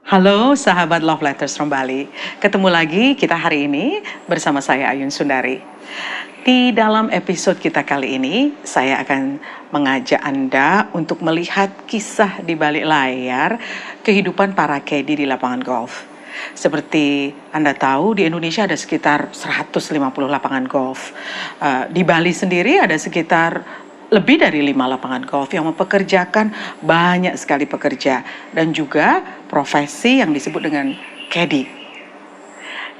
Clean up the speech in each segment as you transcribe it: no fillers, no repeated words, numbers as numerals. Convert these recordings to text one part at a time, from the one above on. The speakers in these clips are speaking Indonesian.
Halo sahabat Love Letters from Bali, ketemu lagi kita hari ini bersama saya Ayun Sundari. Di dalam episode kita kali ini, saya akan mengajak Anda untuk melihat kisah di balik layar kehidupan para caddy di lapangan golf. Seperti Anda tahu, di Indonesia ada sekitar 150 lapangan golf. Di Bali sendiri ada sekitar lebih dari 5 lapangan golf yang mempekerjakan banyak sekali pekerja dan juga profesi yang disebut dengan caddy.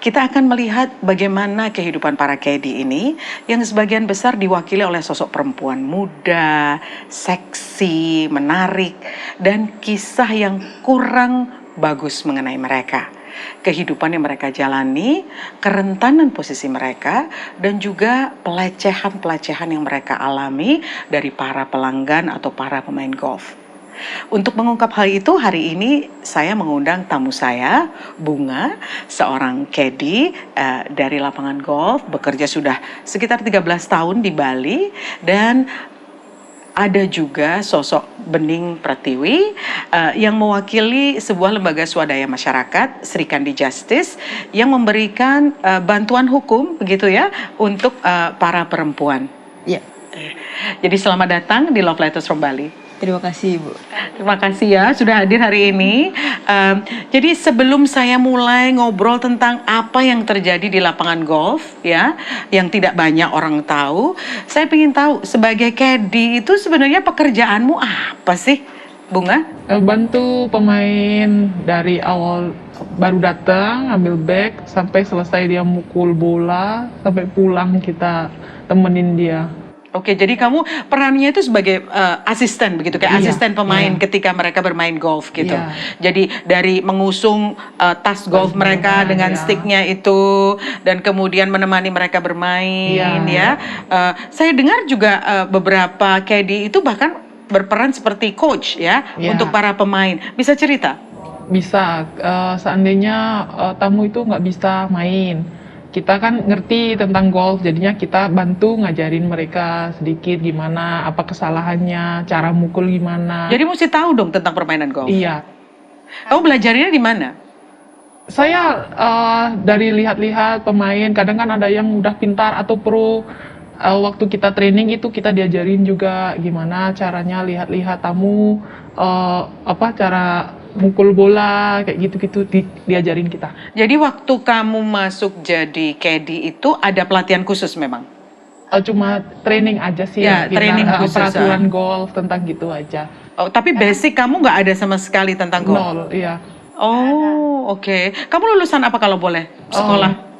Kita akan melihat bagaimana kehidupan para caddy ini yang sebagian besar diwakili oleh sosok perempuan muda, seksi, menarik, dan kisah yang kurang bagus mengenai mereka. Kehidupan yang mereka jalani, kerentanan posisi mereka, dan juga pelecehan-pelecehan yang mereka alami dari para pelanggan atau para pemain golf. Untuk mengungkap hal itu, hari ini saya mengundang tamu saya, Bunga, seorang caddy dari lapangan golf, bekerja sudah sekitar 13 tahun di Bali, dan ada juga sosok Bening Pratiwi yang mewakili sebuah lembaga swadaya masyarakat, Sri Kandi Justice, yang memberikan bantuan hukum begitu ya untuk para perempuan. Ya, Jadi selamat datang di Love Letters from Bali. terima kasih Ibu. Terima kasih ya sudah hadir hari ini. Jadi sebelum saya mulai ngobrol tentang apa yang terjadi di lapangan golf ya, yang tidak banyak orang tahu, saya ingin tahu sebagai caddy itu sebenarnya pekerjaanmu apa sih, Bunga? Bantu pemain dari awal baru datang, ambil bag, sampai selesai dia mukul bola, sampai pulang kita temenin dia. Oke, jadi kamu perannya itu sebagai asisten begitu, kayak Iya, asisten pemain iya. ketika mereka bermain golf gitu. Iya. Jadi dari mengusung tas golf mereka mereka, dengan iya. sticknya itu, dan kemudian menemani mereka bermain Iya. ya. Saya dengar juga beberapa caddy itu bahkan berperan seperti coach ya Iya. untuk para pemain. Bisa cerita? Bisa, seandainya tamu itu nggak bisa main, kita kan ngerti tentang golf, jadinya kita bantu ngajarin mereka sedikit gimana, apa kesalahannya, cara mukul gimana. Jadi mesti tahu dong tentang permainan golf. Iya. Kamu belajarnya di mana? Saya dari lihat-lihat pemain, kadang kan ada yang udah pintar atau pro. Waktu kita training itu kita diajarin juga gimana caranya lihat-lihat tamu, cara mukul bola kayak gitu-gitu diajarin kita. Jadi waktu kamu masuk jadi caddy itu ada pelatihan khusus memang? Cuma training aja sih, Ya, training khusus, peraturan golf tentang gitu aja. Oh, tapi basic kamu nggak ada sama sekali tentang golf? Nol, iya. Oh, oke. Kamu lulusan apa kalau boleh? Sekolah?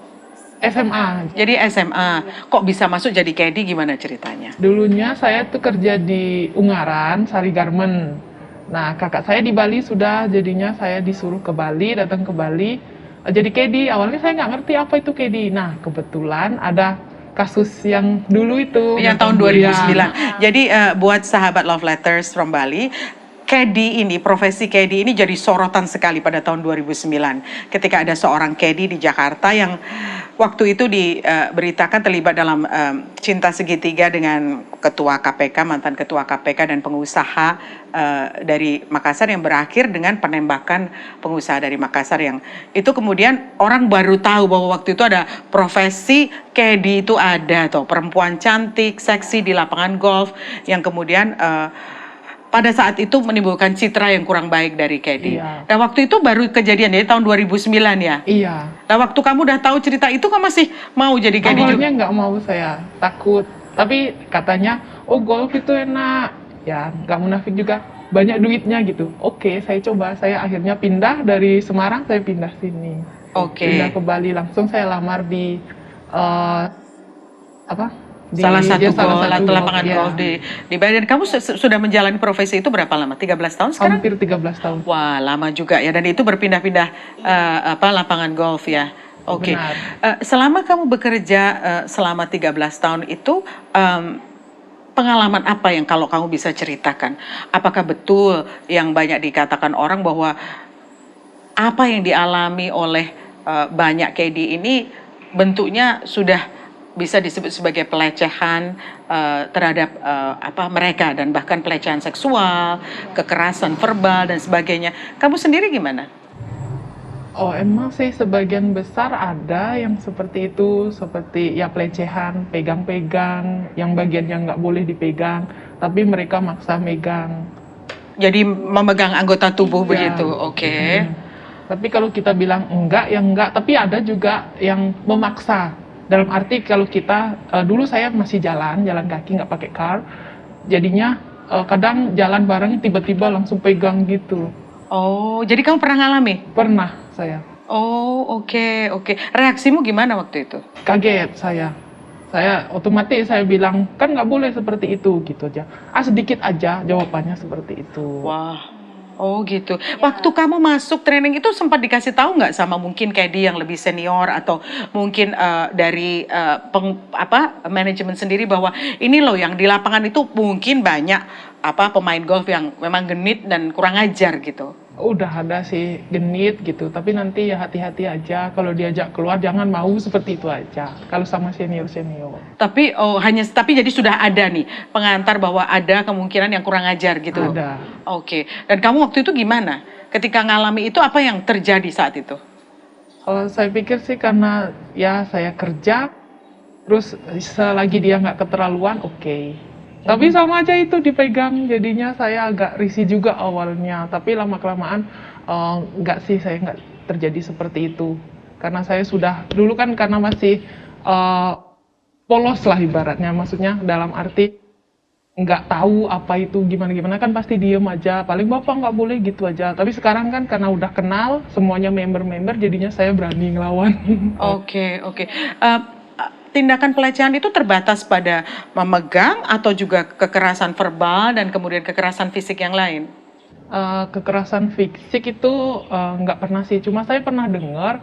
SMA. Jadi SMA. Kok bisa masuk jadi caddy, gimana ceritanya? Dulunya saya tuh kerja di Ungaran, Sari Garment. Nah, kakak saya di Bali sudah, jadinya saya disuruh ke Bali, datang ke Bali, jadi caddy. Awalnya saya nggak ngerti apa itu caddy. Nah, kebetulan ada kasus yang dulu itu. Yang tahun 2009. Ya. Jadi buat sahabat Love Letters from Bali, caddy ini, profesi caddy ini jadi sorotan sekali pada tahun 2009. Ketika ada seorang caddy di Jakarta yang waktu itu diberitakan terlibat dalam cinta segitiga dengan ketua KPK, mantan ketua KPK dan pengusaha dari Makassar, yang berakhir dengan penembakan pengusaha dari Makassar, yang itu kemudian orang baru tahu bahwa waktu itu ada profesi caddy itu ada tuh, perempuan cantik, seksi di lapangan golf yang kemudian pada saat itu menimbulkan citra yang kurang baik dari caddy. Iya. Dan waktu itu baru kejadian, jadi tahun 2009 ya? Iya. Nah waktu kamu udah tahu cerita itu, kamu masih mau jadi caddy juga? Awalnya nggak mau, saya takut. Tapi katanya, oh golf itu enak. Ya, nggak munafik juga. Banyak duitnya gitu. Oke, saya coba. Saya akhirnya pindah dari Semarang, saya pindah sini. Oke. Pindah ke Bali. Langsung saya lamar di Salah satu lapangan ya. golf di Bali. Dan kamu sudah menjalani profesi itu berapa lama? 13 tahun sekarang? Hampir 13 tahun. Wah, lama juga ya. Dan itu berpindah-pindah lapangan golf ya. Oke. Benar. Selama kamu bekerja selama 13 tahun itu, pengalaman apa yang kalau kamu bisa ceritakan? Apakah betul yang banyak dikatakan orang bahwa apa yang dialami oleh banyak caddy ini bentuknya sudah bisa disebut sebagai pelecehan terhadap mereka, dan bahkan pelecehan seksual, kekerasan verbal dan sebagainya. Kamu sendiri gimana? Oh, emang sih sebagian besar ada yang seperti itu, seperti ya pelecehan, pegang-pegang, yang bagian yang nggak boleh dipegang, tapi mereka maksa megang. Jadi memegang anggota tubuh Iya. begitu, oke. Tapi kalau kita bilang enggak, ya enggak. Tapi ada juga yang memaksa. Dalam arti kalau kita, dulu saya masih jalan kaki, nggak pakai car. Jadinya kadang jalan bareng tiba-tiba langsung pegang gitu. Oh, jadi kamu pernah ngalami? Pernah saya. Oh, oke, oke. Reaksimu gimana waktu itu? Kaget saya. Saya otomatis saya bilang, kan nggak boleh seperti itu, gitu aja. Sedikit aja jawabannya seperti itu. Wah, oh gitu. Waktu kamu masuk training itu sempat dikasih tahu nggak sama mungkin caddy yang lebih senior atau mungkin dari manajemen sendiri bahwa ini loh yang di lapangan itu mungkin banyak pemain golf yang memang genit dan kurang ajar gitu. Udah ada sih genit gitu, tapi nanti ya hati-hati aja kalau diajak keluar jangan mau seperti itu aja. Kalau sama senior-senior. Tapi tapi jadi sudah ada nih pengantar bahwa ada kemungkinan yang kurang ajar gitu. Ada. Oke. Dan kamu waktu itu gimana? Ketika ngalami itu apa yang terjadi saat itu? Saya pikir sih karena ya saya kerja, terus selagi dia nggak keterlaluan, oke. Tapi sama aja itu dipegang, jadinya saya agak risih juga awalnya. Tapi lama-kelamaan nggak sih, saya nggak terjadi seperti itu. Karena saya sudah, dulu kan karena masih polos lah ibaratnya, maksudnya dalam arti nggak tahu apa itu gimana-gimana kan pasti diem aja. Paling bapak nggak boleh gitu aja. Tapi sekarang kan karena udah kenal, semuanya member-member, jadinya saya berani ngelawan. Oke, oke. Tindakan pelecehan itu terbatas pada memegang atau juga kekerasan verbal dan kemudian kekerasan fisik yang lain? Kekerasan fisik itu nggak pernah sih, cuma saya pernah dengar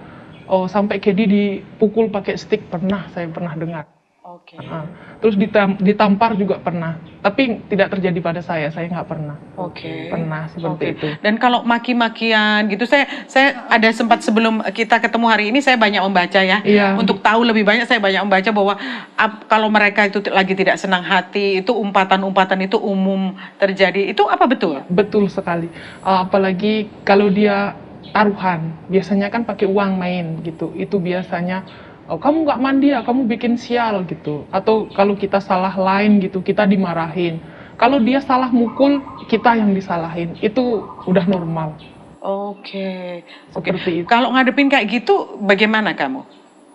sampai Kedi dipukul pakai stick, saya pernah dengar. Oke. Terus ditampar juga pernah, tapi tidak terjadi pada saya nggak pernah. Oke. Pernah seperti itu. Dan kalau maki-makian gitu, saya ada sempat sebelum kita ketemu hari ini saya banyak membaca ya. Iya. Untuk tahu lebih banyak saya banyak membaca bahwa kalau mereka itu lagi tidak senang hati, itu umpatan-umpatan itu umum terjadi. Itu apa betul? Betul sekali. Apalagi kalau dia taruhan, biasanya kan pakai uang main gitu. Itu biasanya kamu nggak mandi ya, kamu bikin sial gitu. Atau kalau kita salah lain gitu, kita dimarahin. Kalau dia salah mukul, kita yang disalahin. Itu udah normal. Oke. Seperti itu. Kalau ngadepin kayak gitu, bagaimana kamu?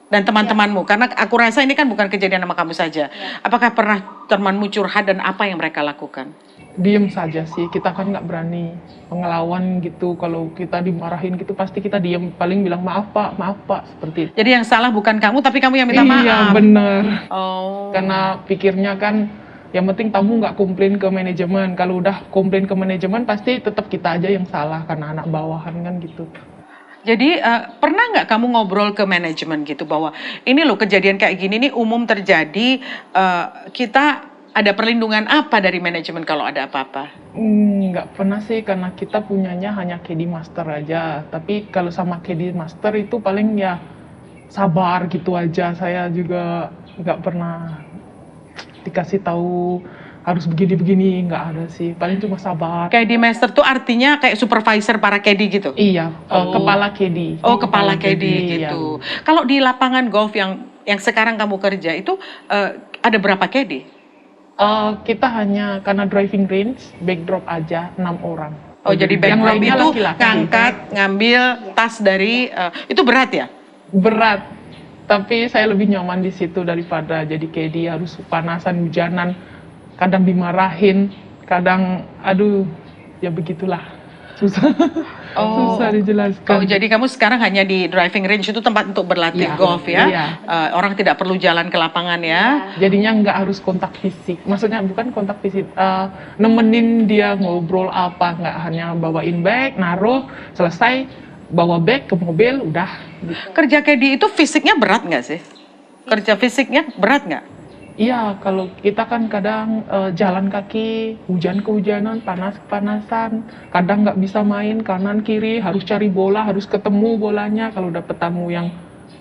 Dan teman-temanmu? Karena aku rasa ini kan bukan kejadian sama kamu saja. Apakah pernah temanmu curhat dan apa yang mereka lakukan? Diem saja sih, kita kan nggak berani ngelawan gitu. Kalau kita dimarahin gitu pasti kita diem, paling bilang maaf pak, seperti itu. Jadi yang salah bukan kamu tapi kamu yang minta maaf? Iya bener. Oh. Karena pikirnya kan yang penting tamu nggak komplain ke manajemen. Kalau udah komplain ke manajemen pasti tetap kita aja yang salah karena anak bawahan kan gitu. Jadi pernah nggak kamu ngobrol ke manajemen gitu bahwa ini loh kejadian kayak gini nih umum terjadi, kita ada perlindungan apa dari manajemen kalau ada apa-apa? Nggak pernah sih, karena kita punyanya hanya KD Master aja. Tapi kalau sama KD Master itu paling ya sabar gitu aja. Saya juga nggak pernah dikasih tahu harus begini-begini, nggak ada sih. Paling cuma sabar. KD Master tuh artinya kayak supervisor para KD gitu? Iya, kepala KD. Oh, kepala KD iya. gitu. Kalau di lapangan golf yang sekarang kamu kerja itu ada berapa KD? Kita hanya karena driving range, backdrop aja 6 orang. Oh, jadi yang backdrop lainnya itu laki-laki. ngangkat, ngambil tas dari itu berat ya? Berat, tapi saya lebih nyaman di situ daripada jadi KD harus panasan, hujanan, kadang dimarahin, kadang aduh ya begitulah, susah. Susah dijelaskan. Oh, jadi kamu sekarang hanya di driving range itu tempat untuk berlatih golf ya? Iya. Orang tidak perlu jalan ke lapangan ya? Jadinya nggak harus kontak fisik. Maksudnya bukan kontak fisik, nemenin dia ngobrol apa, nggak hanya bawain bag, naruh, selesai, bawa bag ke mobil, udah. Kerja KD itu fisiknya berat nggak sih? Kerja fisiknya berat nggak? Iya, kalau kita kan kadang jalan kaki, hujan-kehujanan, panas-panasan, kadang nggak bisa main kanan kiri, harus cari bola, harus ketemu bolanya. Kalau dapet tamu yang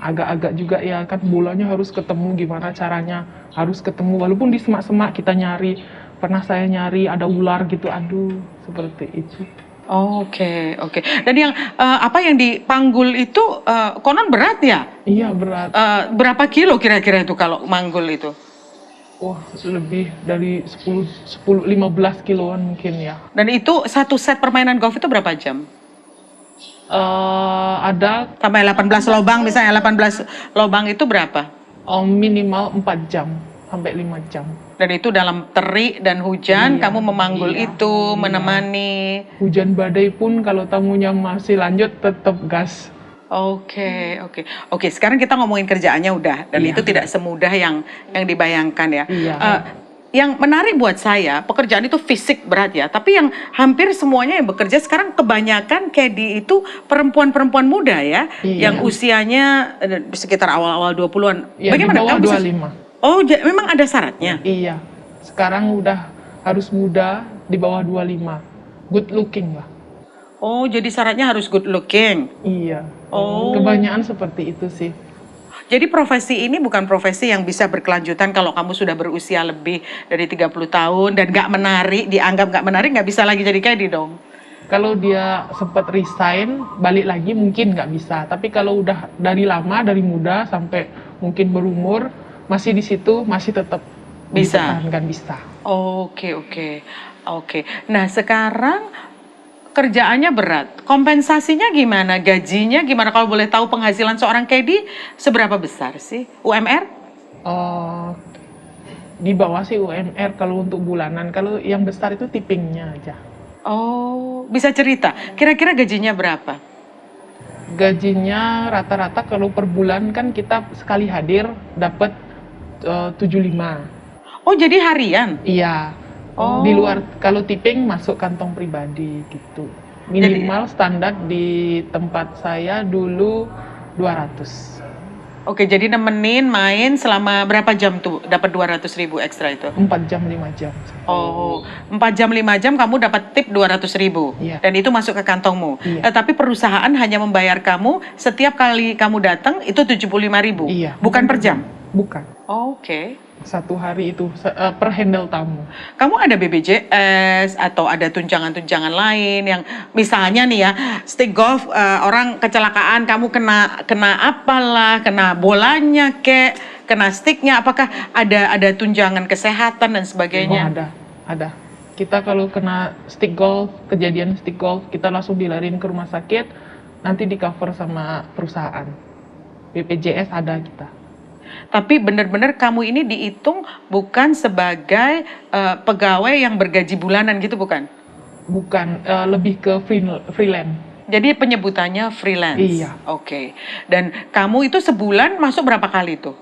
agak-agak juga ya kan bolanya harus ketemu, gimana caranya harus ketemu. Walaupun di semak-semak kita nyari, pernah saya nyari ada ular gitu, aduh seperti itu. Oke, oke. Dan yang apa yang dipanggul itu konon berat ya? Iya berat. Berapa kilo kira-kira itu kalau manggul itu? Wah, lebih dari 15 kiloan mungkin ya. Dan itu satu set permainan golf itu berapa jam? Ada Sampai 18 lobang, misalnya 18 lobang itu berapa? minimal 4 jam sampai 5 jam. Dan itu dalam terik dan hujan, Iya, kamu memanggul iya, itu, iya. menemani. Hujan badai pun kalau tamunya masih lanjut tetap gas. Oke, oke. Oke, sekarang kita ngomongin kerjaannya udah. Dan Iya. itu tidak semudah yang dibayangkan ya. Iya. Yang menarik buat saya, pekerjaan itu fisik berat ya. Tapi yang hampir semuanya yang bekerja sekarang kebanyakan caddy itu perempuan-perempuan muda ya. Iya. Yang usianya sekitar awal-awal 20-an. Iya, di bawah 25. Oh, memang ada syaratnya? Iya. Sekarang udah harus muda di bawah 25. Good looking lah. Oh, jadi syaratnya harus good looking. Iya. Oh. Kebanyakan seperti itu sih. Jadi profesi ini bukan profesi yang bisa berkelanjutan kalau kamu sudah berusia lebih dari 30 tahun dan nggak menarik, dianggap nggak menarik, nggak bisa lagi jadi caddy dong. Kalau dia sempat resign, balik lagi mungkin nggak bisa. Tapi kalau udah dari lama, dari muda sampai mungkin berumur, masih di situ, masih tetap Bisa. dipertahankan, bisa. Oke, oke. Oke. Nah, sekarang kerjaannya berat. Kompensasinya gimana? Gajinya gimana? Kalau boleh tahu penghasilan seorang caddy seberapa besar sih? UMR? Di bawah sih UMR kalau untuk bulanan. Kalau yang besar itu tippingnya aja. Oh, bisa cerita. Kira-kira gajinya berapa? Gajinya rata-rata kalau per bulan kan kita sekali hadir dapat 75. Oh, jadi harian? Iya. Oh. Di luar kalau tipping masuk kantong pribadi gitu. Minimal standar di tempat saya dulu 200. Oke, jadi nemenin main selama berapa jam tuh dapat 200.000 ekstra itu? 4 jam 5 jam. Oh, 4 jam 5 jam kamu dapat tip 200.000. Iya. Dan itu masuk ke kantongmu. Iya. Tetapi perusahaan hanya membayar kamu setiap kali kamu datang itu 75.000. Iya. Bukan per jam. Bukan. Oke. Satu hari itu per handle tamu. Kamu ada BPJS atau ada tunjangan-tunjangan lain yang misalnya nih ya, stick golf orang kecelakaan kamu kena apalah, kena bolanya kena sticknya, apakah ada tunjangan kesehatan dan sebagainya? Oh, ada. Kita kalau kena stick golf, kejadian stick golf, kita langsung dilariin ke rumah sakit, nanti di cover sama perusahaan. BPJS ada kita. Tapi benar-benar kamu ini dihitung bukan sebagai pegawai yang bergaji bulanan gitu, bukan? Bukan, lebih ke freelance. Jadi penyebutannya freelance? Iya. Oke. Dan kamu itu sebulan masuk berapa kali tuh?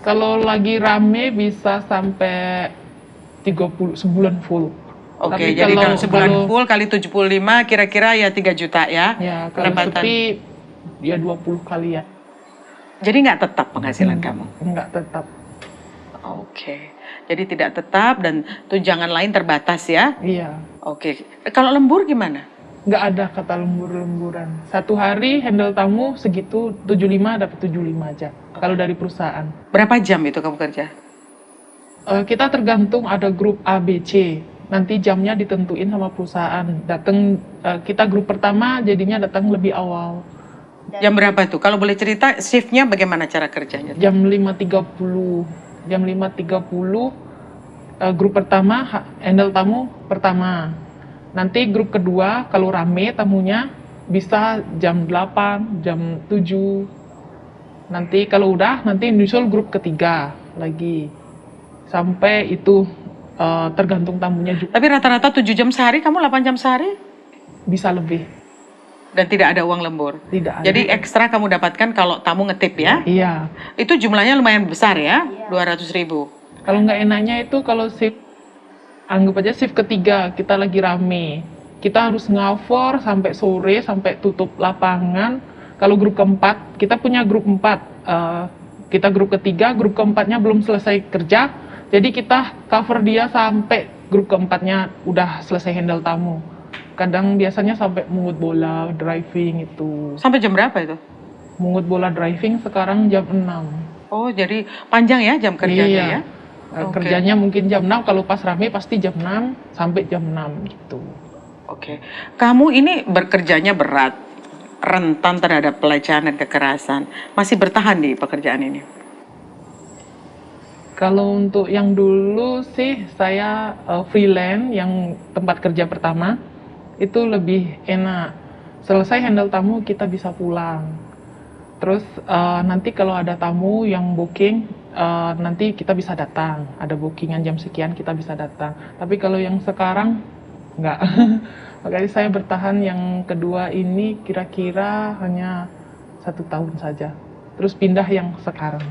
Kalau lagi rame bisa sampai 30 sebulan full. Oke, Tapi jadi kalau sebulan full kali 75 kira-kira ya 3 juta ya? Ya, kalau pendapatan. sepi ya 20 kali ya. Jadi nggak tetap penghasilan kamu? Enggak tetap. Oke. Jadi tidak tetap dan tunjangan lain terbatas ya? Iya. Oke. Kalau lembur gimana? Nggak ada kata lembur-lemburan. Satu hari handle tamu segitu 75 dapat 75 aja. Kalau dari perusahaan. Berapa jam itu kamu kerja? Kita tergantung ada grup A, B, C. Nanti jamnya ditentuin sama perusahaan. Kita grup pertama jadinya datang lebih awal. Jam berapa tuh? Kalau boleh cerita shiftnya bagaimana cara kerjanya? Jam 5.30. Jam 5.30 grup pertama handle tamu pertama. Nanti grup kedua kalau rame tamunya bisa jam 8, jam 7. Nanti kalau udah nanti nyusul grup ketiga lagi. Sampai itu tergantung tamunya juga. Tapi rata-rata 7 jam sehari, kamu 8 jam sehari? Bisa lebih. Dan tidak ada uang lembur? Tidak ada. Jadi ekstra kamu dapatkan kalau tamu ngetip ya? Iya. Itu jumlahnya lumayan besar ya? 200.000. Kalau nggak enaknya itu kalau shift, anggap aja shift ketiga kita lagi rame. Kita harus ngafor sampai sore, sampai tutup lapangan. Kalau grup keempat, kita punya grup 4. Kita grup ketiga, grup keempatnya belum selesai kerja. Jadi kita cover dia sampai grup keempatnya udah selesai handle tamu. Kadang biasanya sampai mungut bola, driving itu. Sampai jam berapa itu? Mungut bola driving sekarang jam 6. Oh, jadi panjang ya jam kerjanya Iya. ya? Oke. Kerjanya mungkin jam 6, kalau pas rame pasti jam 6 sampai jam 6 gitu. Oke. Oke. Kamu ini bekerjanya berat, rentan terhadap pelecehan dan kekerasan. Masih bertahan di pekerjaan ini? Kalau untuk yang dulu sih saya freelance yang tempat kerja pertama itu lebih enak. Selesai handle tamu kita bisa pulang. Terus nanti kalau ada tamu yang booking nanti kita bisa datang. Ada bookingan jam sekian kita bisa datang. Tapi kalau yang sekarang enggak. Makanya saya bertahan yang kedua ini kira-kira hanya 1 tahun saja. Terus pindah yang sekarang.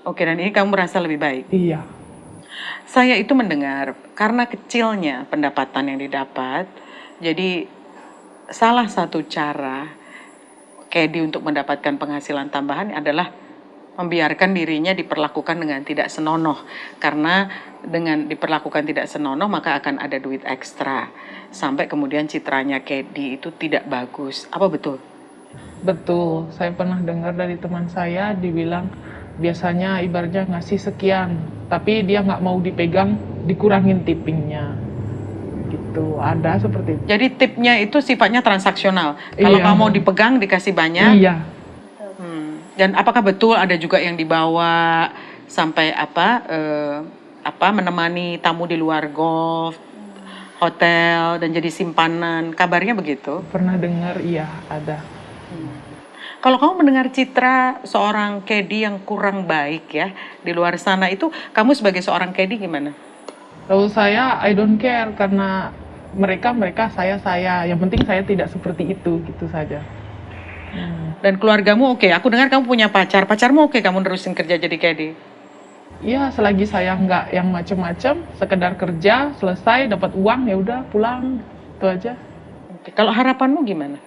Oke, dan ini kamu merasa lebih baik? Iya. Saya itu mendengar, karena kecilnya pendapatan yang didapat, jadi salah satu cara Kedi untuk mendapatkan penghasilan tambahan adalah membiarkan dirinya diperlakukan dengan tidak senonoh. Karena dengan diperlakukan tidak senonoh maka akan ada duit ekstra. Sampai kemudian citranya Kedi itu tidak bagus. Apa betul? Betul, saya pernah dengar dari teman saya dibilang biasanya ibaratnya ngasih sekian, tapi dia nggak mau dipegang, dikurangin tippingnya. Gitu, ada seperti itu. Jadi tipnya itu sifatnya transaksional. Kalau Iya. kamu mau dipegang dikasih banyak. Iya, Dan apakah betul ada juga yang dibawa sampai menemani tamu di luar golf, hotel dan jadi simpanan? Kabarnya begitu. pernah dengar, iya ada. Kalau kamu mendengar citra seorang Kedi yang kurang baik ya di luar sana itu, kamu sebagai seorang Kedi gimana? Kalau saya, I don't care karena mereka saya. Yang penting saya tidak seperti itu, gitu saja. Dan keluargamu oke? Aku dengar kamu punya pacar. Pacarmu oke kamu nerusin kerja jadi Kedi? Iya, selagi saya nggak yang macam-macam, sekedar kerja, selesai, dapat uang, ya udah pulang, itu aja. Oke. Kalau harapanmu gimana?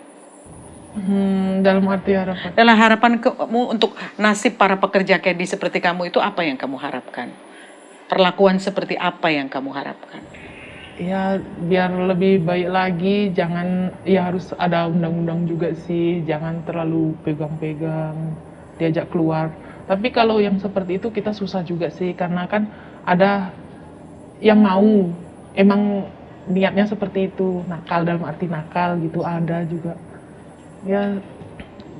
Dalam arti harapan. Dalam harapan kamu untuk nasib para pekerja Kedi seperti kamu itu apa yang kamu harapkan? Perlakuan seperti apa yang kamu harapkan? Ya, biar lebih baik lagi, jangan, ya harus ada undang-undang juga sih, jangan terlalu pegang-pegang, diajak keluar. Tapi kalau yang seperti itu kita susah juga sih, karena kan ada yang mau, emang niatnya seperti itu, nakal dalam arti nakal gitu, ada juga. Ya,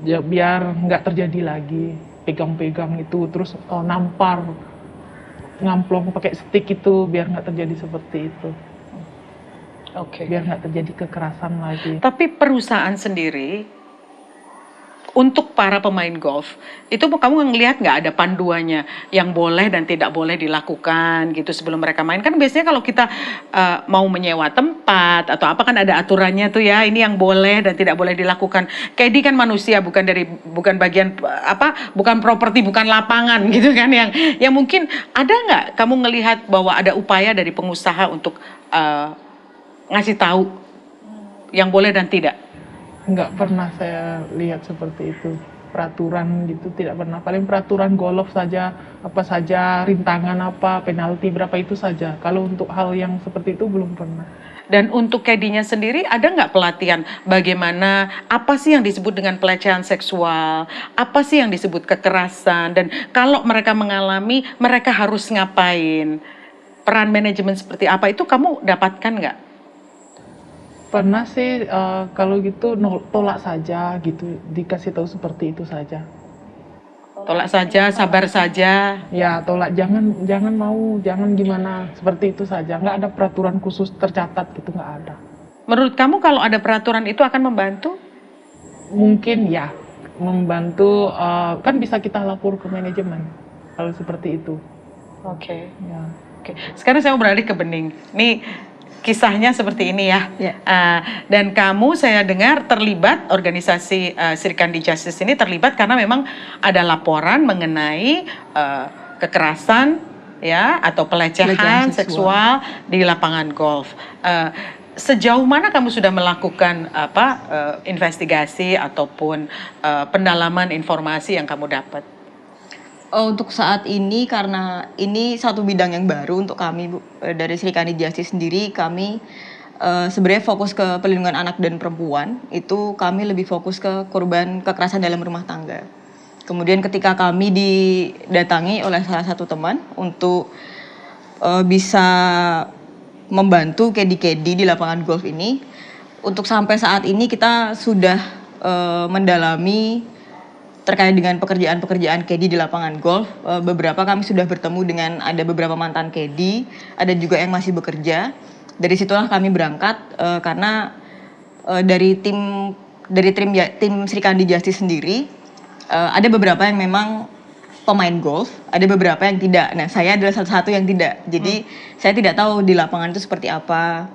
biar nggak terjadi lagi, pegang-pegang itu, terus nampar, ngamplong pakai stick itu, biar nggak terjadi seperti itu. Oke. Biar nggak terjadi kekerasan lagi. Tapi perusahaan sendiri untuk para pemain golf itu kamu ngelihat nggak ada panduannya yang boleh dan tidak boleh dilakukan gitu sebelum mereka main? Kan biasanya kalau kita mau menyewa tempat atau apa kan ada aturannya tuh ya, ini yang boleh dan tidak boleh dilakukan. Kedi kan manusia, bukan bagian bukan properti, bukan lapangan gitu kan, yang mungkin ada nggak kamu ngelihat bahwa ada upaya dari pengusaha untuk ngasih tahu yang boleh dan tidak? Nggak pernah saya lihat seperti itu. Peraturan gitu tidak pernah. Paling peraturan golf saja, apa saja, rintangan apa, penalti berapa itu saja. Kalau untuk hal yang seperti itu belum pernah. Dan untuk Kedinya sendiri ada nggak pelatihan bagaimana, apa sih yang disebut dengan pelecehan seksual, apa sih yang disebut kekerasan, dan kalau mereka mengalami mereka harus ngapain, peran manajemen seperti apa itu kamu dapatkan nggak? Pernah sih kalau gitu tolak saja gitu, dikasih tahu seperti itu saja. Tolak saja, sabar saja. Ya tolak, jangan mau, jangan gimana, seperti itu saja. Nggak ada peraturan khusus tercatat gitu, nggak ada. Menurut kamu kalau ada peraturan itu akan membantu? Mungkin ya membantu, kan bisa kita lapor ke manajemen kalau seperti itu. Oke. Ya. Oke. Sekarang saya mau beralih ke Bening. Nih kisahnya seperti ini ya. Ya. Dan kamu saya dengar terlibat organisasi Srikandi Justice ini terlibat karena memang ada laporan mengenai kekerasan ya atau pelecehan seksual di lapangan golf. Sejauh mana kamu sudah melakukan investigasi ataupun pendalaman informasi yang kamu dapat? Untuk saat ini karena ini satu bidang yang baru untuk kami, Bu. Dari Srikandi Justice sendiri kami sebenarnya fokus ke perlindungan anak dan perempuan. Itu kami lebih fokus ke korban kekerasan dalam rumah tangga. Kemudian ketika kami didatangi oleh salah satu teman untuk bisa membantu kedi-kedi di lapangan golf ini, untuk sampai saat ini kita sudah mendalami terkait dengan pekerjaan-pekerjaan caddy di lapangan golf. Beberapa kami sudah bertemu dengan ada beberapa mantan caddy, ada juga yang masih bekerja. Dari situlah kami berangkat karena dari tim Sri Kandi Justice sendiri ada beberapa yang memang pemain golf, ada beberapa yang tidak. Nah, saya adalah salah satu yang tidak. Jadi saya tidak tahu di lapangan itu seperti apa,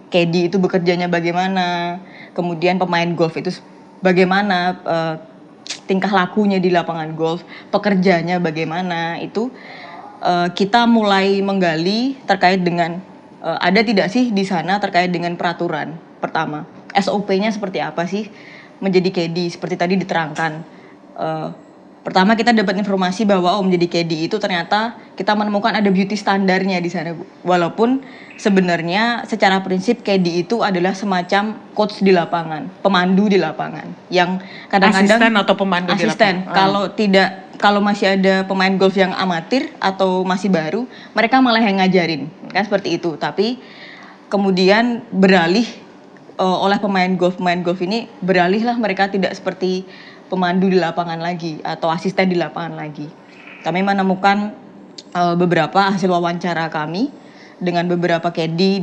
caddy itu bekerjanya bagaimana, kemudian pemain golf itu bagaimana, tingkah lakunya di lapangan golf, pekerjanya bagaimana. Itu kita mulai menggali terkait dengan ada tidak sih di sana terkait dengan peraturan. Pertama, SOP-nya seperti apa sih menjadi caddy, seperti tadi diterangkan. Pertama kita dapat informasi bahwa menjadi caddy itu ternyata kita menemukan ada beauty standarnya di sana, Bu. Walaupun sebenarnya secara prinsip caddy itu adalah semacam coach di lapangan, pemandu di lapangan, yang kadang-kadang asisten atau pemandu di asisten. lapangan. Kalau masih ada pemain golf yang amatir atau masih baru, mereka malah yang ngajarin, kan seperti itu. Tapi kemudian beralih oleh pemain golf ini, beralihlah mereka tidak seperti pemandu di lapangan lagi atau asisten di lapangan lagi. Kami menemukan beberapa hasil wawancara kami dengan beberapa caddy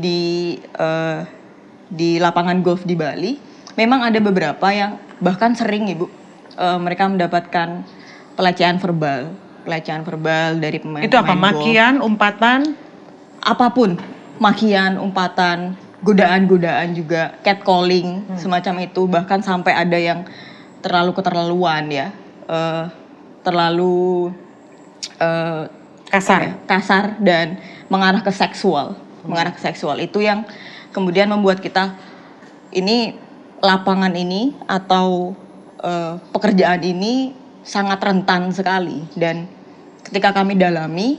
di lapangan golf di Bali. Memang ada beberapa yang bahkan sering, Ibu, mereka mendapatkan pelecehan verbal dari pemain. Itu apa? Makian, umpatan? Apapun, makian, umpatan, godaan-godaan juga, catcalling, semacam itu. Bahkan sampai ada yang terlalu keterlaluan ya, terlalu kasar dan mengarah ke seksual, itu yang kemudian membuat kita ini lapangan ini atau pekerjaan ini sangat rentan sekali. Dan ketika kami dalami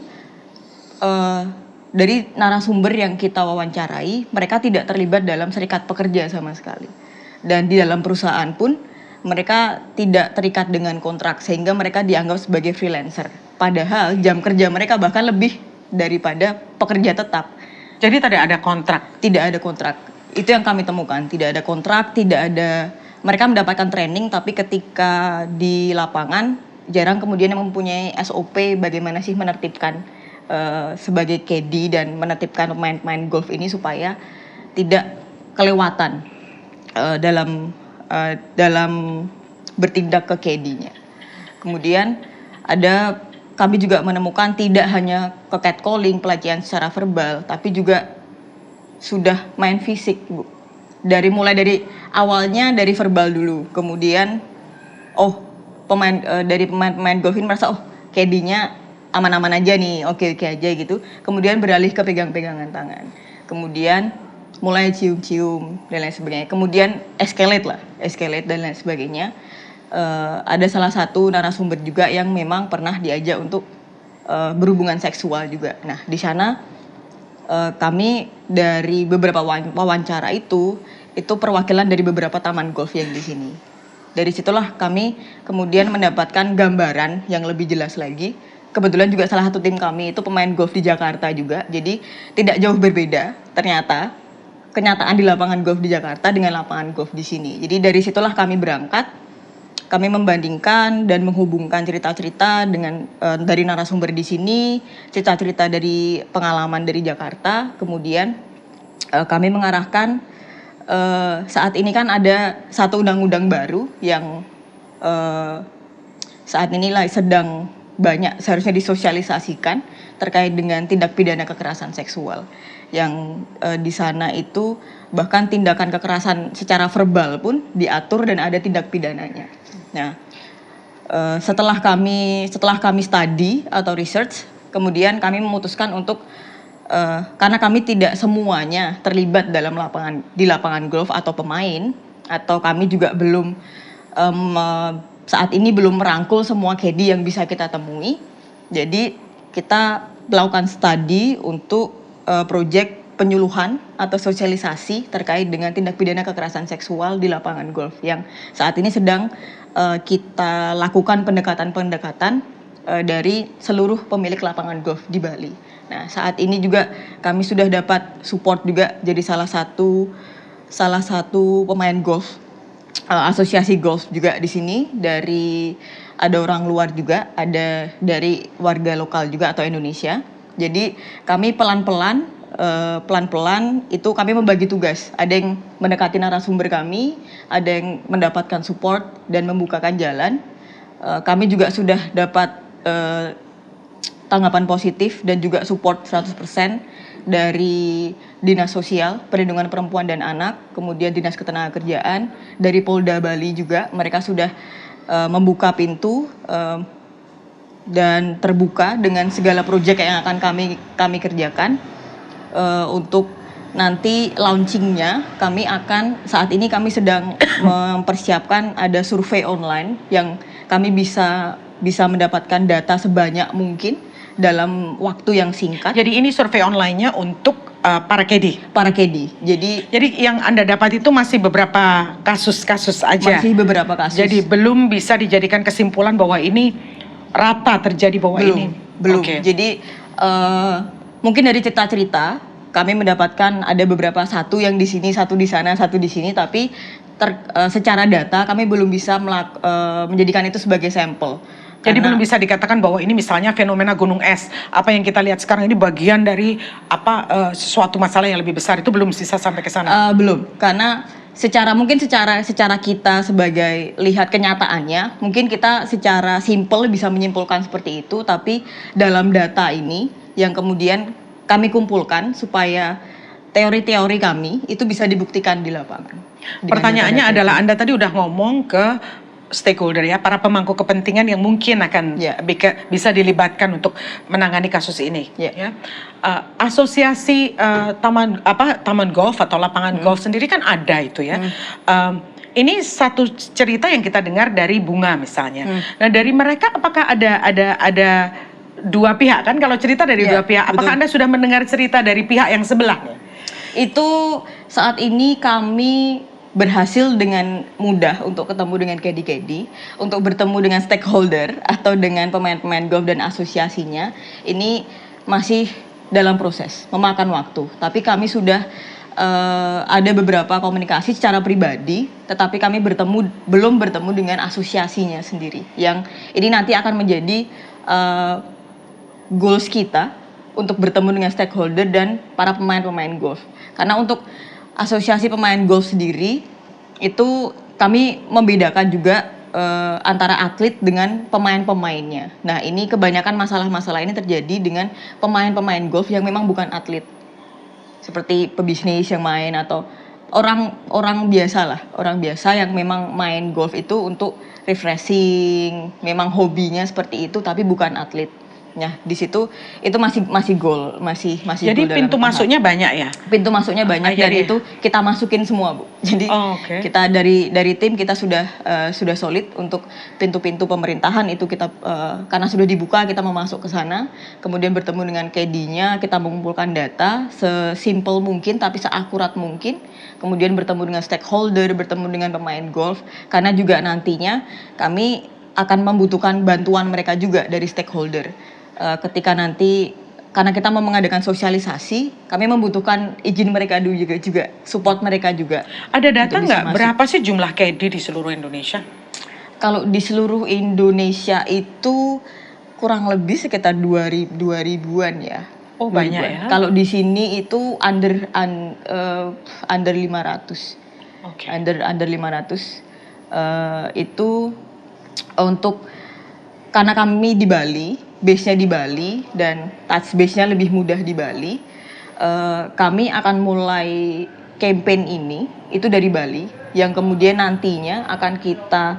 dari narasumber yang kita wawancarai, mereka tidak terlibat dalam serikat pekerja sama sekali, dan di dalam perusahaan pun mereka tidak terikat dengan kontrak sehingga mereka dianggap sebagai freelancer. Padahal jam kerja mereka bahkan lebih daripada pekerja tetap. Jadi tidak ada kontrak? Tidak ada kontrak. Itu yang kami temukan. Tidak ada kontrak, tidak ada. Mereka mendapatkan training, tapi ketika di lapangan jarang kemudian yang mempunyai SOP bagaimana sih menertibkan sebagai caddy dan menertibkan pemain-pemain golf ini supaya tidak kelewatan dalam bertindak ke caddy-nya. Kemudian kami juga menemukan tidak hanya ke catcalling, pelecehan secara verbal, tapi juga sudah main fisik, Bu. Mulai dari awalnya dari verbal dulu, kemudian dari pemain golf ini merasa caddy-nya aman-aman aja nih, oke-oke aja gitu. Kemudian beralih ke pegang-pegangan tangan. Kemudian mulai cium-cium dan lain sebagainya. Kemudian escalate dan lain sebagainya. Ada salah satu narasumber juga yang memang pernah diajak untuk berhubungan seksual juga. Nah, di sana kami dari beberapa wawancara itu perwakilan dari beberapa taman golf yang di sini. Dari situlah kami kemudian mendapatkan gambaran yang lebih jelas lagi. Kebetulan juga salah satu tim kami itu pemain golf di Jakarta juga. Jadi tidak jauh berbeda ternyata kenyataan di lapangan golf di Jakarta dengan lapangan golf di sini. Jadi dari situlah kami berangkat, kami membandingkan dan menghubungkan cerita-cerita dengan dari narasumber di sini, cerita-cerita dari pengalaman dari Jakarta. Kemudian kami mengarahkan saat ini kan ada satu undang-undang baru yang saat ini sedang banyak seharusnya disosialisasikan terkait dengan tindak pidana kekerasan seksual. Yang di sana itu bahkan tindakan kekerasan secara verbal pun diatur dan ada tindak pidananya. Nah, setelah kami study atau research, kemudian kami memutuskan untuk karena kami tidak semuanya terlibat di lapangan golf atau pemain, atau kami juga belum saat ini belum merangkul semua caddy yang bisa kita temui. Jadi kita melakukan studi untuk proyek penyuluhan atau sosialisasi terkait dengan tindak pidana kekerasan seksual di lapangan golf yang saat ini sedang kita lakukan pendekatan dari seluruh pemilik lapangan golf di Bali. Nah, saat ini juga kami sudah dapat support juga jadi salah satu salah satu pemain golf, asosiasi golf juga di sini, ada orang luar juga, ada dari warga lokal juga atau Indonesia. Jadi kami pelan-pelan itu kami membagi tugas. Ada yang mendekati narasumber kami, ada yang mendapatkan support dan membukakan jalan. Kami juga sudah dapat tanggapan positif dan juga support 100% dari Dinas Sosial, Perlindungan Perempuan dan Anak, kemudian Dinas Ketenagakerjaan, dari Polda Bali juga. Mereka sudah membuka pintu dan terbuka dengan segala proyek yang akan kami kerjakan. Untuk nanti launchingnya, saat ini kami sedang mempersiapkan ada survei online yang kami bisa mendapatkan data sebanyak mungkin dalam waktu yang singkat. Jadi ini survei online-nya untuk para KD. Para KD. Jadi yang Anda dapat itu masih beberapa kasus-kasus aja. Masih beberapa kasus. Jadi belum bisa dijadikan kesimpulan bahwa ini rata terjadi bahwa ini. Belum. Okay. Jadi mungkin dari cerita-cerita kami mendapatkan ada beberapa, satu yang di sini, satu di sana, satu di sini, tapi secara data kami belum bisa menjadikan itu sebagai sampel. Jadi belum bisa dikatakan bahwa ini misalnya fenomena gunung es. Apa yang kita lihat sekarang ini bagian dari sesuatu masalah yang lebih besar, itu belum bisa sampai ke sana. Belum, karena secara kita sebagai lihat kenyataannya, mungkin kita secara simpel bisa menyimpulkan seperti itu, tapi dalam data ini yang kemudian kami kumpulkan supaya teori-teori kami itu bisa dibuktikan di lapangan. Pertanyaannya adalah, Anda tadi udah ngomong ke stakeholder ya, para pemangku kepentingan yang mungkin akan bisa dilibatkan untuk menangani kasus ini. Ya. Asosiasi taman golf atau lapangan golf sendiri kan ada itu ya. Ini satu cerita yang kita dengar dari Bunga misalnya. Nah, dari mereka apakah ada dua pihak kan? Kalau cerita dari dua pihak, apakah Anda sudah mendengar cerita dari pihak yang sebelahnya? Itu saat ini kami berhasil dengan mudah untuk ketemu dengan KD-KD, untuk bertemu dengan stakeholder atau dengan pemain-pemain golf dan asosiasinya. Ini masih dalam proses, memakan waktu. Tapi kami sudah ada beberapa komunikasi secara pribadi, tetapi kami belum bertemu dengan asosiasinya sendiri. Yang ini nanti akan menjadi goals kita untuk bertemu dengan stakeholder dan para pemain-pemain golf. Karena untuk asosiasi pemain golf sendiri itu kami membedakan juga antara atlet dengan pemain-pemainnya. Nah, ini kebanyakan masalah-masalah ini terjadi dengan pemain-pemain golf yang memang bukan atlet. Seperti pebisnis yang main atau orang biasa yang memang main golf itu untuk refreshing, memang hobinya seperti itu tapi bukan atlet. Nah, di situ itu masih goal, masih Jadi goal pintu masuknya banyak ya? Pintu masuknya banyak, dari itu kita masukin semua, Bu. Jadi kita dari tim kita sudah solid untuk pintu-pintu pemerintahan itu kita karena sudah dibuka, kita mau masuk ke sana, kemudian bertemu dengan KD-nya, kita mengumpulkan data sesimpel mungkin tapi seakurat mungkin, kemudian bertemu dengan stakeholder, bertemu dengan pemain golf, karena juga nantinya kami akan membutuhkan bantuan mereka juga dari stakeholder. Ketika nanti, karena kita mau mengadakan sosialisasi, kami membutuhkan izin mereka juga, support mereka juga. Ada data nggak berapa sih jumlah KD di seluruh Indonesia? Kalau di seluruh Indonesia itu kurang lebih sekitar 2.000-an ya. Oh, banyak ya. Kalau di sini itu under 500. Okay. Under 500 itu untuk, karena kami di Bali, base-nya di Bali dan touch base-nya lebih mudah di Bali, kami akan mulai campaign ini itu dari Bali, yang kemudian nantinya akan kita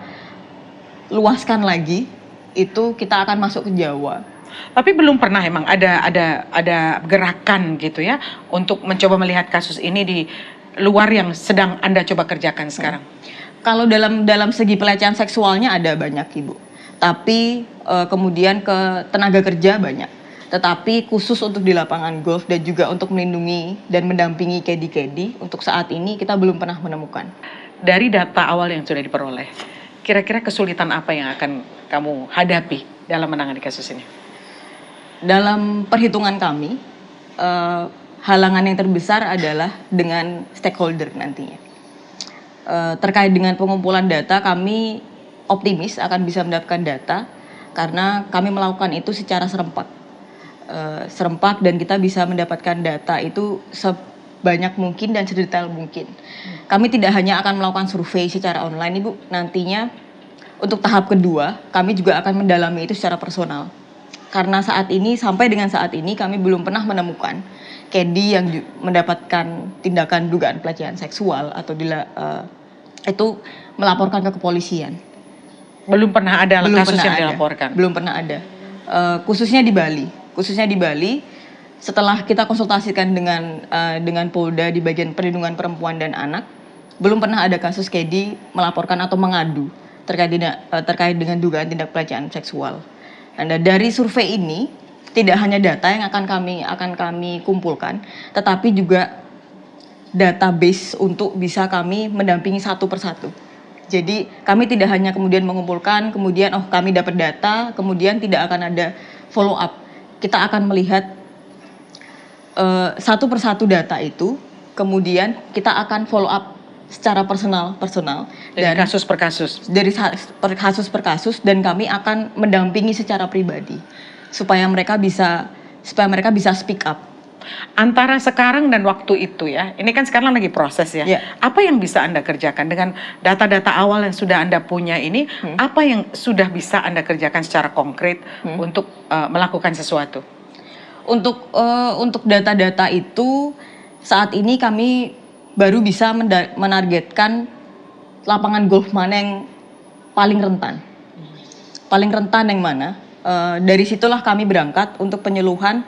luaskan lagi, itu kita akan masuk ke Jawa. Tapi belum pernah emang ada gerakan gitu ya untuk mencoba melihat kasus ini di luar yang sedang Anda coba kerjakan sekarang? Kalau dalam segi pelecehan seksualnya ada banyak, Ibu. Tapi kemudian ke tenaga kerja banyak. Tetapi khusus untuk di lapangan golf dan juga untuk melindungi dan mendampingi KD-KD, untuk saat ini kita belum pernah menemukan. Dari data awal yang sudah diperoleh, kira-kira kesulitan apa yang akan kamu hadapi dalam menangani kasus ini? Dalam perhitungan kami, halangan yang terbesar adalah dengan stakeholder nantinya. Terkait dengan pengumpulan data, kami optimis akan bisa mendapatkan data karena kami melakukan itu secara serempak dan kita bisa mendapatkan data itu sebanyak mungkin dan sedetail mungkin. Kami tidak hanya akan melakukan survei secara online, Ibu. Nantinya untuk tahap kedua, kami juga akan mendalami itu secara personal. Karena sampai dengan saat ini kami belum pernah menemukan Kedi yang mendapatkan tindakan dugaan pelecehan seksual atau itu melaporkan ke kepolisian. Belum pernah ada kasus yang dilaporkan. Belum pernah ada. Khususnya di Bali, setelah kita konsultasikan dengan Polda di bagian perlindungan perempuan dan anak, belum pernah ada kasus Kedi melaporkan atau mengadu terkait dengan dugaan tindak pelecehan seksual. Dan dari survei ini tidak hanya data yang akan kami kumpulkan, tetapi juga database untuk bisa kami mendampingi satu persatu. Jadi kami tidak hanya kemudian mengumpulkan, kemudian kami dapat data, kemudian tidak akan ada follow up. Kita akan melihat satu persatu data itu, kemudian kita akan follow up secara personal dari kasus per kasus dan kami akan mendampingi secara pribadi supaya mereka bisa speak up. Antara sekarang dan waktu itu ya, ini kan sekarang lagi proses ya. Apa yang bisa Anda kerjakan dengan data-data awal yang sudah Anda punya ini? Apa yang sudah bisa Anda kerjakan secara konkret untuk melakukan sesuatu? Untuk data-data itu saat ini kami baru bisa menargetkan lapangan golf mana yang paling rentan. Paling rentan yang mana? Dari situlah kami berangkat untuk penyuluhan.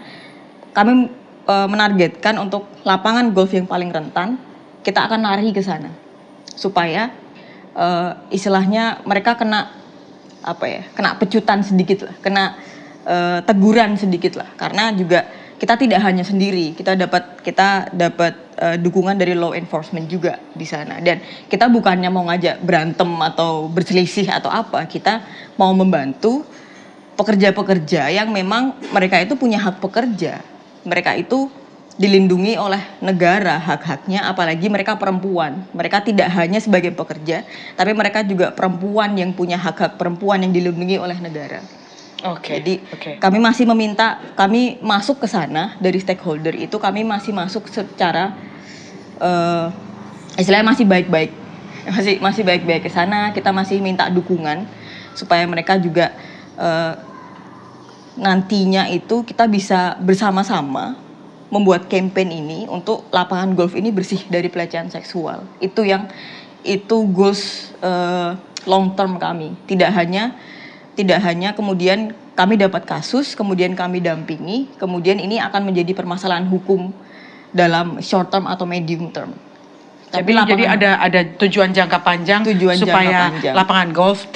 Kami menargetkan untuk lapangan golf yang paling rentan, kita akan lari ke sana. Supaya istilahnya mereka kena pecutan sedikit lah, kena teguran sedikit lah. Karena juga kita tidak hanya sendiri, kita dapat dukungan dari law enforcement juga di sana. Dan kita bukannya mau ngajak berantem atau berselisih atau apa, kita mau membantu pekerja-pekerja yang memang mereka itu punya hak pekerja. Mereka itu dilindungi oleh negara hak-haknya, apalagi mereka perempuan. Mereka tidak hanya sebagai pekerja, tapi mereka juga perempuan yang punya hak-hak perempuan yang dilindungi oleh negara. Jadi kami masih meminta, kami masuk ke sana dari stakeholder itu, kami masih masuk secara istilahnya masih baik-baik, masih baik-baik ke sana. Kita masih minta dukungan supaya mereka juga nantinya itu kita bisa bersama-sama membuat campaign ini untuk lapangan golf ini bersih dari pelecehan seksual. Itu goals long term kami. Tidak hanya kemudian kami dapat kasus, kemudian kami dampingi, kemudian ini akan menjadi permasalahan hukum dalam short term atau medium term. Jadi ada tujuan jangka panjang supaya lapangan golf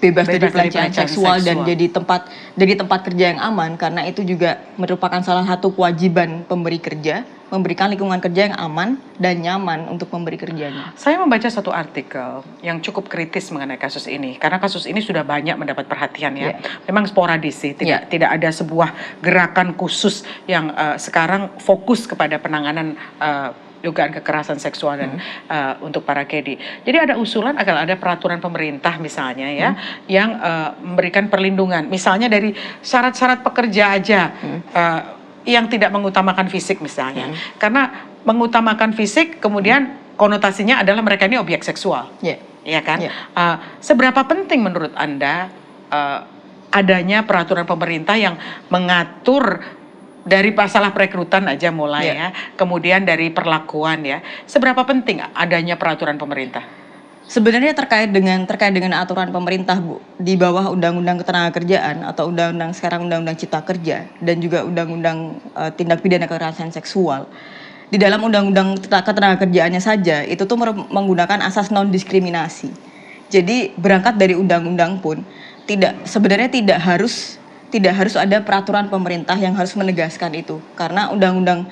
bebas dari pelecehan seksual dan jadi tempat kerja yang aman, karena itu juga merupakan salah satu kewajiban pemberi kerja, memberikan lingkungan kerja yang aman dan nyaman untuk pemberi kerjanya. Saya membaca satu artikel yang cukup kritis mengenai kasus ini, karena kasus ini sudah banyak mendapat perhatian ya. Memang sporadis sih, tidak ada sebuah gerakan khusus yang sekarang fokus kepada penanganan dugaan kekerasan seksual dan untuk para Kedi. Jadi ada usulan agar ada peraturan pemerintah misalnya ya, yang memberikan perlindungan. Misalnya dari syarat-syarat pekerja aja yang tidak mengutamakan fisik misalnya. Karena mengutamakan fisik kemudian konotasinya adalah mereka ini objek seksual. Ya kan? Seberapa penting menurut Anda adanya peraturan pemerintah yang mengatur dari masalah perekrutan aja mulai ya, kemudian dari perlakuan ya. Seberapa penting adanya peraturan pemerintah? Sebenarnya terkait dengan aturan pemerintah, Bu, di bawah Undang-Undang Ketenagakerjaan atau Undang-Undang Cipta Kerja dan juga Undang-Undang Tindak Pidana Kekerasan Seksual. Di dalam Undang-Undang Ketenagakerjaannya saja itu tuh menggunakan asas non diskriminasi. Jadi berangkat dari undang-undang pun sebenarnya tidak harus ada peraturan pemerintah yang harus menegaskan itu, karena undang-undang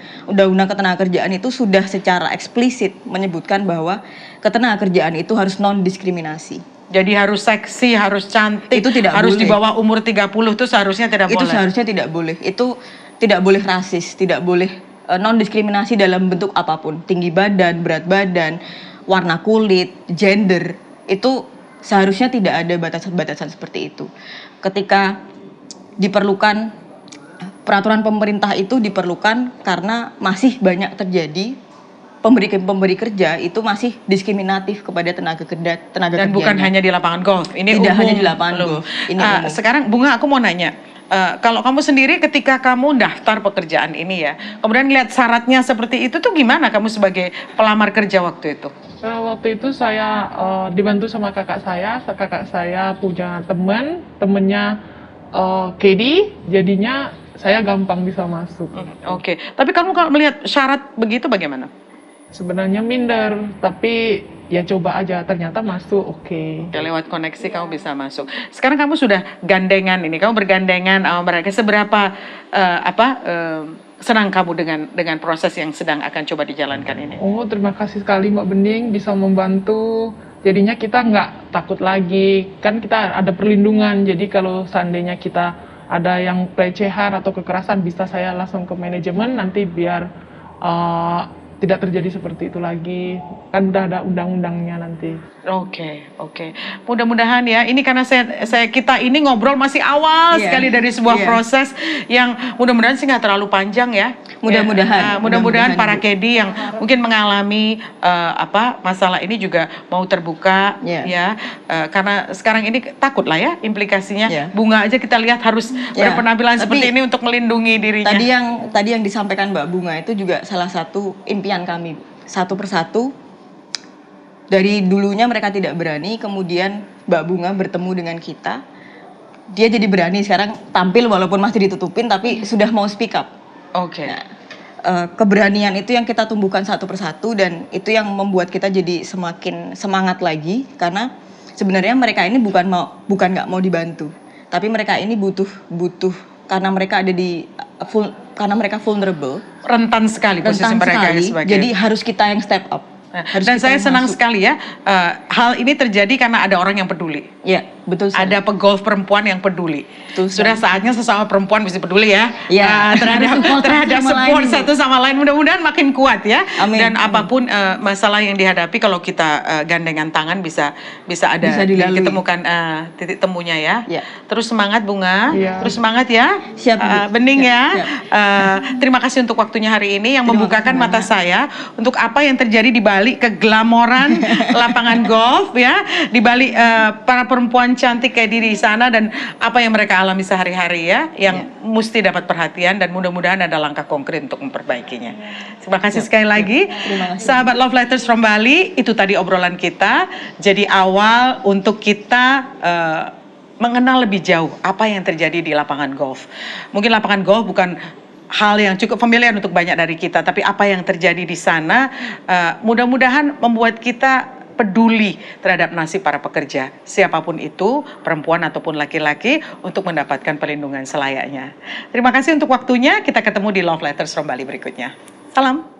ketenagakerjaan itu sudah secara eksplisit menyebutkan bahwa ketenagakerjaan itu harus non diskriminasi. Jadi harus seksi, harus cantik, itu tidak harus boleh. Di bawah umur 30 itu seharusnya tidak boleh. Itu seharusnya tidak boleh. Itu tidak boleh rasis, tidak boleh non diskriminasi dalam bentuk apapun, tinggi badan, berat badan, warna kulit, gender, itu seharusnya tidak ada batasan-batasan seperti itu. Ketika diperlukan peraturan pemerintah itu diperlukan karena masih banyak terjadi pemberi kerja itu masih diskriminatif kepada tenaga kerja. Dan bukan hanya di lapangan golf, ini Tidak umum. hanya di lapangan golf, ini umum. Sekarang Bunga, aku mau nanya, kalau kamu sendiri ketika kamu daftar pekerjaan ini ya, kemudian lihat syaratnya seperti itu tuh gimana kamu sebagai pelamar kerja waktu itu? Waktu itu saya dibantu sama kakak saya punya temennya Kedi, jadinya saya gampang bisa masuk. Oke, tapi kamu kalau melihat syarat begitu bagaimana? Sebenarnya minder, tapi ya coba aja, ternyata masuk, oke. Ya, lewat koneksi kamu bisa masuk. Sekarang kamu sudah gandengan ini, kamu bergandengan sama mereka. Seberapa senang kamu dengan proses yang sedang akan coba dijalankan ini? Oh, terima kasih sekali Mbak Bening bisa membantu. Jadinya kita nggak takut lagi, kan kita ada perlindungan. Jadi kalau seandainya kita ada yang pelecehan atau kekerasan, bisa saya langsung ke manajemen nanti biar tidak terjadi seperti itu lagi. Kan udah ada undang-undangnya nanti. Oke. Mudah-mudahan ya, ini karena kita ini ngobrol masih awal sekali dari sebuah proses yang mudah-mudahan sih nggak terlalu panjang ya. Mudah-mudahan para Kedi yang mungkin mengalami masalah ini juga mau terbuka ya. Karena sekarang ini takut lah ya implikasinya. Bunga aja kita lihat harus berpenampilan seperti ini untuk melindungi dirinya. Tadi yang disampaikan Mbak Bunga itu juga salah satu impian kami. Satu persatu, dari dulunya mereka tidak berani, kemudian Mbak Bunga bertemu dengan kita, dia jadi berani sekarang tampil walaupun masih ditutupin tapi sudah mau speak up. Oke. Nah, keberanian itu yang kita tumbuhkan satu persatu dan itu yang membuat kita jadi semakin semangat lagi karena sebenarnya mereka ini bukan nggak mau dibantu, tapi mereka ini butuh karena mereka ada karena mereka vulnerable, rentan sekali posisi mereka sebagai. Jadi harus kita yang step up. Dan saya senang sekali ya, hal ini terjadi karena ada orang yang peduli. Ya, betul sekali. Ada pegolf perempuan yang peduli. Betul Sudah saatnya sesama perempuan bisa peduli ya, terhadap sama support lain. satu sama lain. Mudah-mudahan makin kuat ya. Amin. Dan apapun masalah yang dihadapi, kalau kita gandengan tangan bisa ada ditemukan titik temunya ya. Ya. Terus semangat Bunga, terus semangat ya. Siap, Bening siap, ya. siap. Terima kasih untuk waktunya hari ini yang membukakan mata saya untuk apa yang terjadi di balik keglamoran lapangan golf ya, di balik para perempuan cantik kayak diri di sana dan apa yang mereka alami sehari-hari ya, yang mesti dapat perhatian dan mudah-mudahan ada langkah konkret untuk memperbaikinya. Terima kasih sekali lagi. Sahabat Love Letters from Bali, itu tadi obrolan kita. Jadi awal untuk kita mengenal lebih jauh apa yang terjadi di lapangan golf. Mungkin lapangan golf bukan hal yang cukup familiar untuk banyak dari kita, tapi apa yang terjadi di sana mudah-mudahan membuat kita peduli terhadap nasib para pekerja, siapapun itu, perempuan ataupun laki-laki, untuk mendapatkan perlindungan selayaknya. Terima kasih untuk waktunya, kita ketemu di Love Letters from Bali berikutnya. Salam.